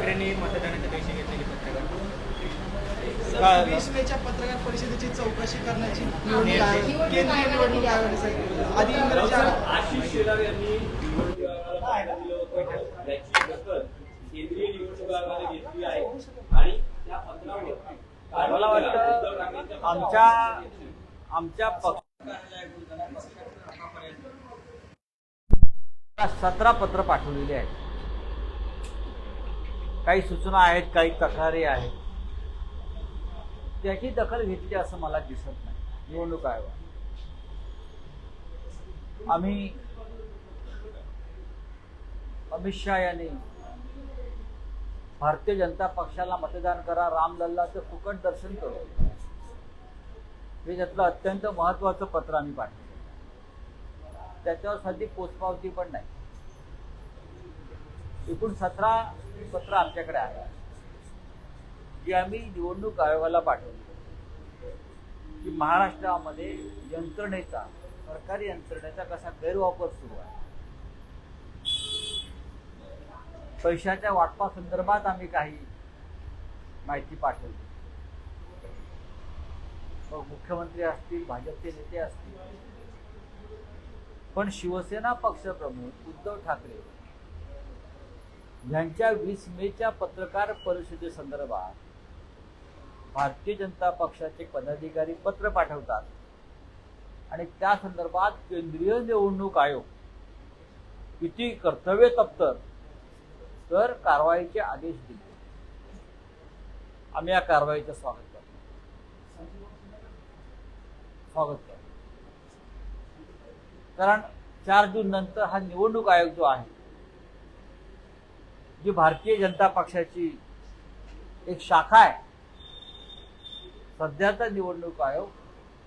ठाकरेंनी मतदानाच्या दिवशी घेतलेली पत्रकार 20 मेच्या पत्रकार परिषदेची चौकशी करण्याची निवडणूक आयोग केंद्रीय निवडणूक आयोगाने सांगितलं. आधी इंग्रजी आशिष शेलार यांनी निवडणूक आयोगाला पाठवलं दिलं होतं. त्याची दखल केंद्रीय निवडणूक आयोगाने घेतली आहे आणि त्या पत्रावर मला वाटतं आमच्या पक्ष 17 पत्र पाठवलेली आहेत. काही सूचना आहेत, काही तक्रारी आहेत. त्याची दखल घेतली असं मला दिसत नाही निवडणूक आयोग. आम्ही अमित शहा यांनी भारतीय जनता पक्षाला मतदान करा, रामलल्लाचं फुकट दर्शन करू, हे त्यातलं अत्यंत महत्वाचं पत्र आम्ही पाठवलं. त्याच्यावर साधी पोचपावती पण नाही. एकूण 17 पत्र आमच्याकडे आहे जी आम्ही निवडणूक आयोगाला पाठवली की महाराष्ट्रामध्ये यंत्रणेचा, सरकारी यंत्रणेचा कसा गैरवापर सुरू आहे. पैशाच्या वाटपासंदर्भात आम्ही काही माहिती पाठवली. मग मुख्यमंत्री असतील, भाजपचे नेते असतील, पण शिवसेना पक्षप्रमुख उद्धव ठाकरे यांच्या 20 मेच्या पत्रकार परिषदेसंदर्भात भारतीय जनता पक्षाचे पदाधिकारी पत्र पाठवतात आणि त्या संदर्भात केंद्रीय निवडणूक आयोग किती कर्तव्य तप्तर तर कारवाईचे आदेश दिले. आम्ही या कारवाईचं स्वागत करतो. कारण 4 जून नंतर हा निवडणूक आयोग जो आहे, जी भारतीय जनता पक्षाची एक शाखा आहे, सध्याचा निवडणूक आयोग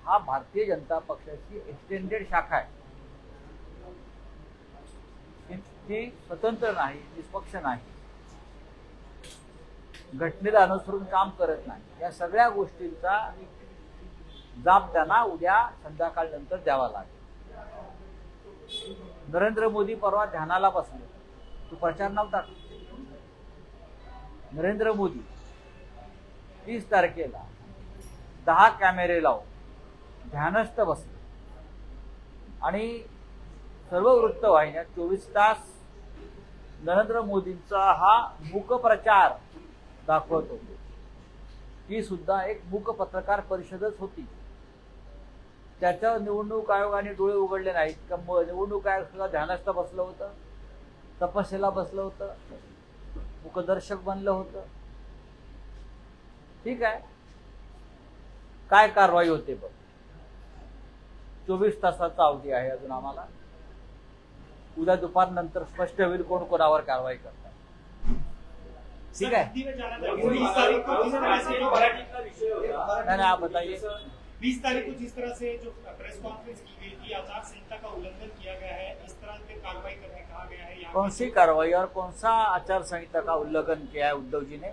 हा भारतीय जनता पक्षाची एक्सटेंडेड शाखा आहे. ती स्वतंत्र नाही, निष्पक्ष नाही, घटनेला अनुसरून काम करत नाही. या सगळ्या गोष्टींचा जाब त्यांना उद्या संध्याकाळनंतर द्यावा लागेल. नरेंद्र मोदी परवा ध्यानाला बसले, तो प्रचार नव्हता. नरेंद्र मोदी 30 तारखेला 10 कॅमेरे लावून ध्यानस्थ बसले आणि सर्व वृत्तवाहिन्या 24 तास नरेंद्र मोदींचा हा मूक प्रचार दाखवत होते. ही सुद्धा एक मूक पत्रकार परिषदच होती. त्याच्यावर निवडणूक आयोगाने डोळे उघडले नाहीत का? निवडणूक आयोग सुद्धा ध्यानस्थ बसलं होतं, तपस्येला बसलं होतं, मुखदर्शक बनलं होतं. ठीक आहे, काय कारवाई होते बघ. 24 तासाचा अवधी आहे अजून आम्हाला. उद्या दुपारनंतर स्पष्ट होईल कोण कोणावर कारवाई करतात. ठीक है, नहीं आप बताइए. 20 तारीख को जिस तरह से जो प्रेस कॉन्फ्रेंस की गई थी, आचार संहिता का उल्लंघन किया गया है, इस तरह से कार्रवाई करने कहा गया है. कौन सी कार्रवाई और कौन सा आचार संहिता का उल्लंघन किया है उद्धव जी ने?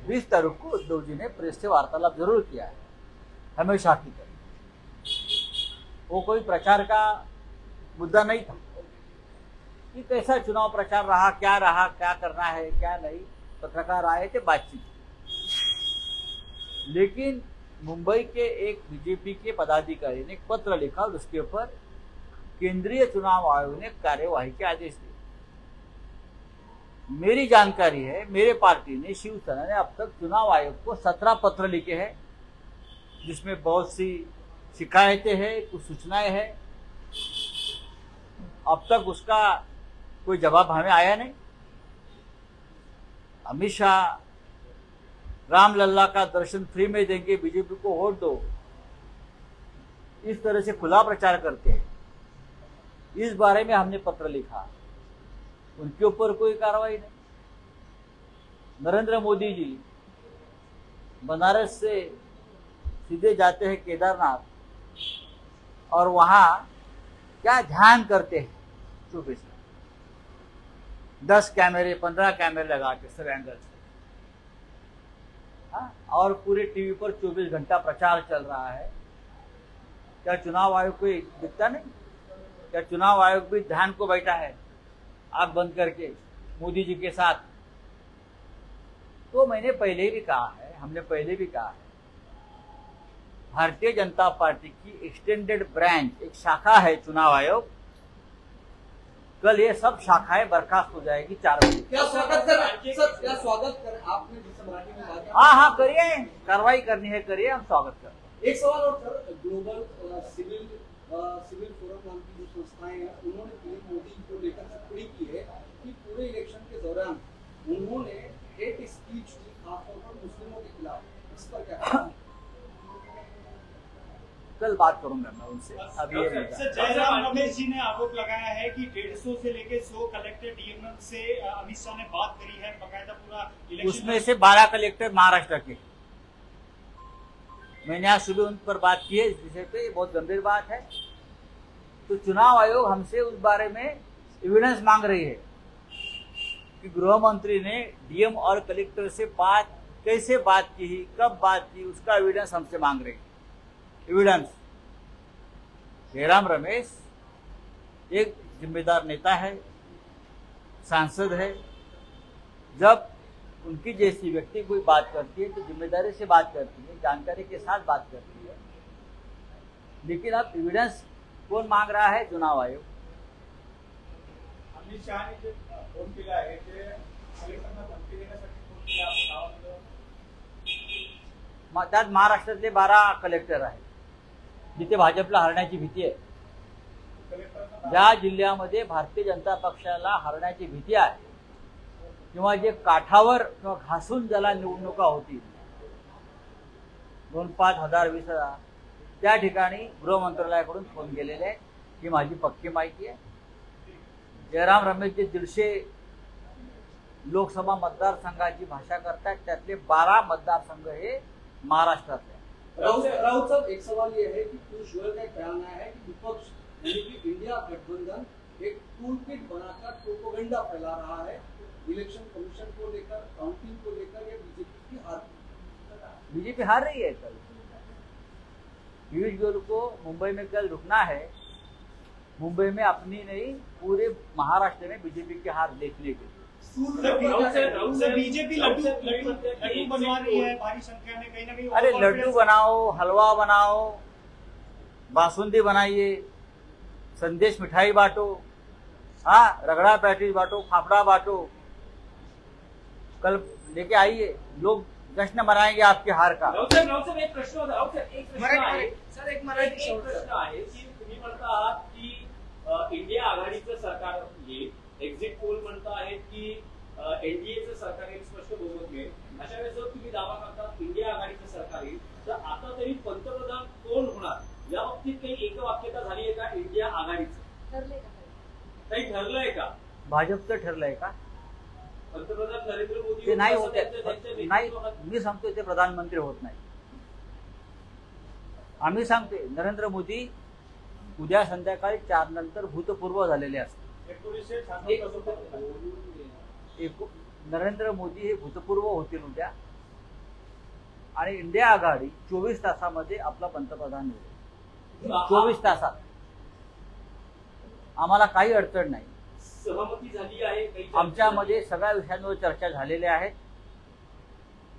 20 तारीख को उद्धव जी ने प्रेस से वार्तालाप जरूर किया है, हमेशा की तरह. वो कोई प्रचार का मुद्दा नहीं था कि कैसा चुनाव प्रचार रहा, क्या करना है, क्या नहीं. पत्रकार आए थे, बातचीत. लेकिन मुंबई के एक बीजेपी के पदाधिकारी ने एक पत्र लिखा और उसके ऊपर केंद्रीय चुनाव आयोग ने कार्यवाही के आदेश दिए. मेरी जानकारी है, मेरे पार्टी ने, शिवसेना ने अब तक चुनाव आयोग को 17 पत्र लिखे हैं, जिसमें बहुत सी शिकायतें हैं, कुछ सूचनाएं हैं. अब तक उसका कोई जवाब हमें आया नहीं. अमित शाह रामलल्ला का दर्शन फ्री में देंगे, बीजेपी को वोट दो, इस तरह से खुला प्रचार करते हैं. इस बारे में हमने पत्र लिखा, उनके ऊपर कोई कार्रवाई नहीं. नरेंद्र मोदी जी बनारस से सीधे जाते हैं केदारनाथ और वहां क्या ध्यान करते हैं. 10 कैमरे 15 कैमरे लगा के सब एंगल से, और पूरे टीवी पर 24 घंटा प्रचार चल रहा है. क्या चुनाव आयोग को दिखता नहीं? क्या चुनाव आयोग भी ध्यान को बैठा है आंख बंद करके मोदी जी के साथ तो मैंने पहले भी कहा है, हमने पहले भी कहा है, भारतीय जनता पार्टी की एक्सटेंडेड ब्रांच, एक शाखा है चुनाव आयोग, कल ये सब शाखाएं बर्खास्त हो जाएगी 4 बजे। क्या स्वागत कर सर, क्या स्वागत कर आपने जिस मराठी में बात की? हाँ करिए, कार्रवाई करनी है करिए, हम स्वागत करते हैं। एक सवाल और सर, ग्लोबल सिविल फोरम नाम की जो संस्थाएं हैं, उन्होंने पीएम मोदी को लेकर टिप्पणी की है कि पूरे इलेक्शन के दौरान उन्होंने हेट स्पीच की, खासतौर पर मुस्लिमों के खिलाफ। इस पर क्या कहना है? कल बात करूंगा मैं उनसे, अभी ये नहीं सर, जयराम रमेश जी ने आरोप लगाया है कि 150 से लेकर 100 कलेक्टर डीएम से अमित शाह ने बात करी है, बकायदा पूरा इलेक्शन उसमें से 12 कलेक्टर महाराष्ट्र के। मैंने आज सुबह उन पर बात की है इस विषय पे, ये बहुत गंभीर बात है। तो चुनाव आयोग हमसे उस बारे में एविडेंस मांग रही है कि गृह मंत्री ने डीएम और कलेक्टर से कैसे बात की, कब बात की, उसका एविडेंस हमसे मांग रही है। एविडेंस। जयराम रमेश एक जिम्मेदार नेता है, सांसद है। जब उनकी जैसी व्यक्ति कोई बात करती है तो जिम्मेदारी से बात करती है, जानकारी के साथ बात करती है। लेकिन अब एविडेंस कौन मांग रहा है? चुनाव आयोग। अमित शहाने जे फोन केला आहे ते कलेक्टरना धमकी देण्यासाठी फोन केला असं गावातलं त्यात महाराष्ट्रातले 12 कलेक्टर आहेत जिथे भाजपला हरण्याची भीती आहे। कलेक्टरना ज्या जिल्ह्यामध्ये भारतीय जनता पक्षाला हरण्याची भीती आहे किंवा जे काठावर किंवा घासून ज्याला निवडणुका होतील 2-5 हजार 20,000, त्या ठिकाणी गृह मंत्रालयाकडून फोन गेलेले आहे। ही माझी पक्की माहिती आहे। जयराम रमेश जे 150 लोकसभा मतदारसंघाची भाषा करतात त्यातले 12 मतदारसंघ हे महाराष्ट्रातले। राउत साहब, एक सवाल ये है कि पीयूष गोयल का एक बयान आया है कि विपक्ष यानी कि इंडिया गठबंधन एक टूल किट बनाकर प्रोपेगेंडा फैला रहा है इलेक्शन कमीशन को लेकर, काउंटिंग को लेकर, या बीजेपी की हार। बीजेपी हार रही है। कल पीयूष गोयल को मुंबई में कल रुकना है। मुंबई में अपनी नहीं, पूरे महाराष्ट्र में बीजेपी की हार देखने के लिए। सर, बीजेपी लड्डू बनवा रही है भारी संख्या में, कहीं ना कहीं अरे लड्डू बनाओ, हलवा बनाओ, बासुंदी बनाइए, संदेश मिठाई बांटो, हाँ रगड़ा पैटीज बांटो, फाफड़ा बांटो, कल लेके आइए, लोग जश्न मनाएंगे आपकी हार का। राऊत साहेब, एक प्रश्न होता। राऊत साहेब, एक प्रश्न आहे सर, एक एक प्रश्न आहे की तुम्ही म्हणता आहात की इंडिया आघाडीचं सरकार येईल, एक्झिट पोल म्हणता आहेत की एनडीएचं सरकार येईल, स्पष्ट बहुमत मिळेल। अशा वेळेस जर तुम्ही दावा करता इंडिया आघाडीचं सरकार येईल, तर आता तरी पंतप्रधान कोण होणार या बाबतीत काही एकवाक्यता झाली आहे का? इंडिया आघाडीचं काही ठरलंय का? भाजपचं ठरलंय का? पंतप्रधान नरेंद्र मोदी ते नाही होत त्यांच्या नाही, नेतृत्वाखाली- मी सांगतोय ते प्रधानमंत्री होत नाही। आम्ही सांगतोय नरेंद्र मोदी उद्या संध्याकाळी 4 नंतर भूतपूर्व झालेले असतात। 1996 नरेंद्र मोदी हे भूतपूर्व होतील उद्या, आणि इंडिया आघाडी 24 तासामध्ये आपला पंतप्रधान होईल। 24 तासात आम्हाला काही अडचण नाही। सहमती झाली आहे काही? आमच्यामध्ये सगळ्या विषयांवर चर्चा झालेल्या आहेत।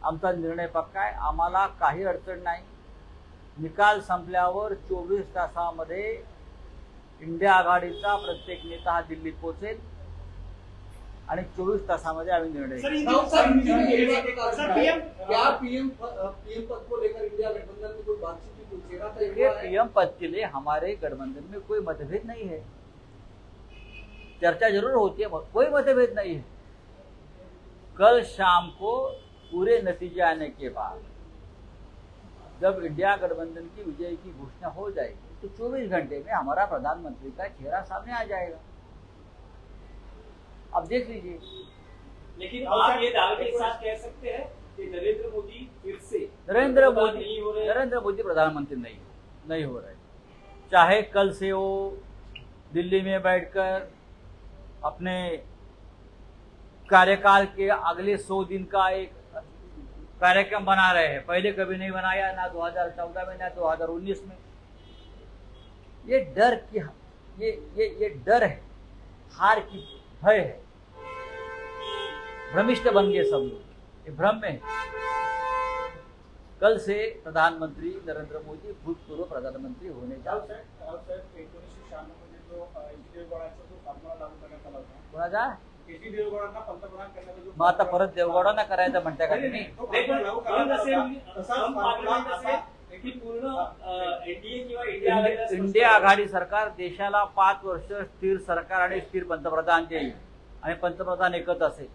आमचा निर्णय पक्का आहे, आम्हाला काही अडचण नाही। निकाल संपल्यावर 24 तासामध्ये इंडिया आघाडीचा प्रत्येक नेता हा दिल्लीत पोहोचेल आणि 24 तासामध्ये आम्ही निर्णय सर, घेऊ। राउत साहब, हिंदी में ये बात बता सर, दीजिए, PM क्या पीएम पद को लेकर इंडिया गठबंधन में कोई बातचीत की, कोई चेहरा तय ये हुआ है? पीएम पद के लिए हमारे गठबंधन में कोई मतभेद नहीं है। चर्चा जरूर होती है, कोई मतभेद नहीं है। कल शाम को पूरे नतीजे आने के बाद जब इंडिया गठबंधन की विजय की घोषणा हो जाएगी तो 24 घंटे में हमारा प्रधानमंत्री का चेहरा सामने आ जाएगा। अब देख लीजिए। लेकिन आप ये दावे के साथ कह सकते हैं कि नरेंद्र मोदी फिर से नरेंद्र प्रधानमंत्री नहीं हो रहे? मोदी प्रधानमंत्री नहीं हो रहे। चाहे कल से वो दिल्ली में बैठकर अपने कार्यकाल के अगले 100 दिन का एक कार्यक्रम बना रहे हैं, पहले कभी नहीं बनाया, ना 2014 में ना 2019 में। ये डर की ये डर है, हार की भय है, भ्रमिष्ट बन गए सब लोग। ये भ्रम में कल से प्रधानमंत्री नरेंद्र मोदी भूतपूर्व प्रधानमंत्री होने जा रहे हैं। 1996 मध्ये जो एच.डी. देवेगौडाचा जो फॉर्म्युला लागू करण्यात आला होता, कोणाचा एच.डी. देवेगौडांना पंतप्रधान करण्याचा जो मग आता परत देवगौडांना करायचं म्हणताय का तुम्ही? तो नाही, पण फॉर्म्युला लागू फ्रॉम द करण्यात सेम आला होता. तसाच फ्रॉम फॉर्म्युला पार्लमेंट आता असे की पूर्ण एनडीए किंवा इंडिया आघाडीला स्पष्ट इंडिया आघाडी सरकार देशाला 5 वर्ष स्थिर सरकार आणि स्थिर पंतप्रधान देईल आणि पंतप्रधान एकच असेल.